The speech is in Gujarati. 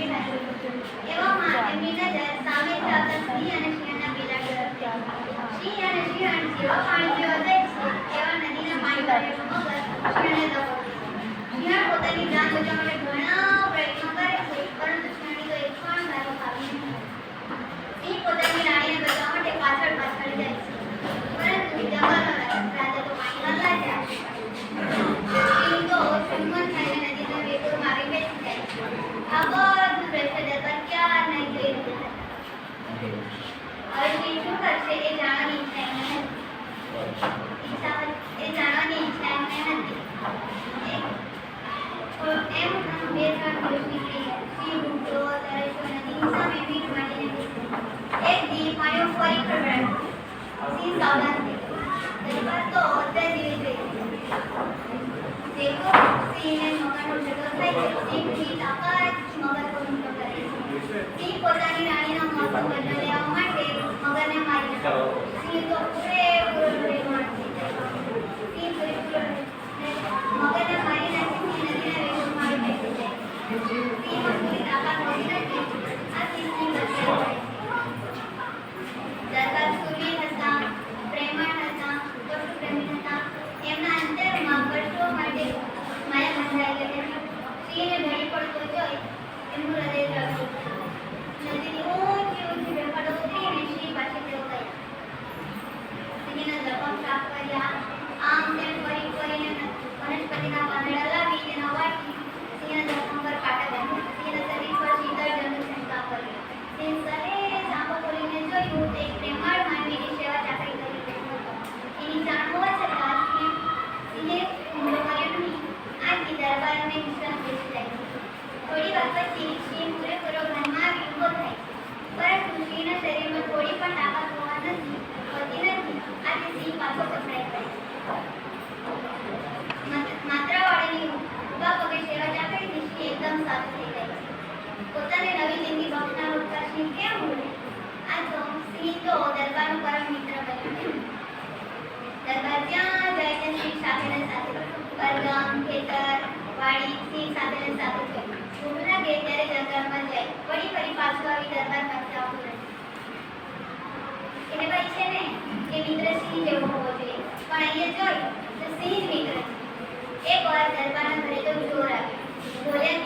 એવામાં એમની નજર સામેથી આવતા સિંહ અને શિયાળના બિલાડી તરફ સિંહ અને શિયાળ જેવા પાણી પીવા જાય છે એવા નદીના પાણી ભરેલું મગર શિયાળને દબાવતું શિયાળ પોતાની જાન બચાવવા માટે ઘણા પ્રયત્નો કરે છે પરંતુ શિયાળની તો એક પણ ગાયો ખાવી નહીં સિંહ પોતાની રાણીને બચાવવા માટે પાછળ પાછળ જાય છે પરંતુ જંગલનો રાજા તો પાણીમાં લાગ્યા સિંહ તો હિંમત થઈને નદીના વેગો મારી બેસી જાય છે આ બધું દ્રશ્ય દરબાર ક્યાં નહીં જોઈ રહ્યા હવે સિંહ શું કરશે એ જાણવાની ઈચ્છા એમને હતી એમ બે ત્રણ દિવસ નીકળી ગયા સિંહ ડૂબતો તરસ્યો નદીની સામે મીઠ માંડીને એક દી પાણીઓ ફરી ખળભળાયું સિંહ સાવધાન થઈ દરબાર તો અત્યારે જીવી ગઈ દેખો સિંહને મગરનો ઝઘડો થાય છે સિંહની તાકાત મગર પર હુમલો કરે છે સિંહ પોતાની રાણીનો મોતનો બદલો લેવા માટે મગરને મારી નાખે સિંહ તો પૂરેપૂરો ડરેલો થઈ જાય સિંહ પૂરેપૂરો મગરને મારી નાખી નદીના વેગમાં બેસી જાય સિંહમાં પૂરી તાકાત હોતી નથી આ સિંહની બચાવી દરબાર સુરવીર હતા પ્રેમાળ હતા પશુ પ્રેમી હતા એમના અંતરમાં વર્ષો માટે માયા બંધાઈ ગઈ હતી સિંહને ઢળી પડતો જોઈ એમનું હૃદય દ્રવ્યું નદીની ઊંચી ઊંચી વેપાડો ઉતરીને સિંહ પાસે તેઓ ગયા સિંહના જવાબ સાફ કર્યા આમ તેમ કરીને વનસ્પતિના પાંદડા લાવી તેના વાટી સિંહના જખમ પર કાંટા બાંધ્યા સિંહના શરીર પર શીતળ જળનો છંટકાવ કર્યો સિંહ સહેજ આંખો ખોલીને જોયું તે એક પ્રેમાળ માનવીની સેવા ચાકરી કરી રહ્યો હતો એની જાણ હોવા છતાં સિંહે હુમલો કર્યો નહીં આથી દરબારને વિશ્વાસ બેસી જાય થોડી વાર પછી સિંહ પૂરેપૂરો ભાનમાં આવી ઊભો થાય પરંતુ સિંહના શરીરમાં થોડી પણ તાકાત હોતી નથી આથી સિંહ પાછો પકડાઈ જાય માત્રાવાળાની ઊભા પગે સેવા ચાકરીથી સિંહ એકદમ સાફ થઈ જાય પોતાની નવી જિંદગી બક્ષનાર ઉપકાર સિંહ કેમ ભૂલે આ તો સિંહ તો દરબારનો પરમ મિત્ર બન્યો દરબાર જ્યાં જાય ત્યાં સિંહ સાથે ને સાથે પરગામ ખેતર વાડી સિંહ સાથે ને સાથે જાય ભૂખ લાગે ત્યારે જંગલમાં જાય ફરી પાછું આવી દરબાર પાસે આવતું રહે એટલે ભાઈ છે ને કે મિત્ર સિંહ જેવો હોવો જોઈએ પણ અહીંયા જોઈ તો સિંહ જ મિત્ર છે એક વાર દરબારના ઘરે તો ચોર આવ્યો બોલ્યા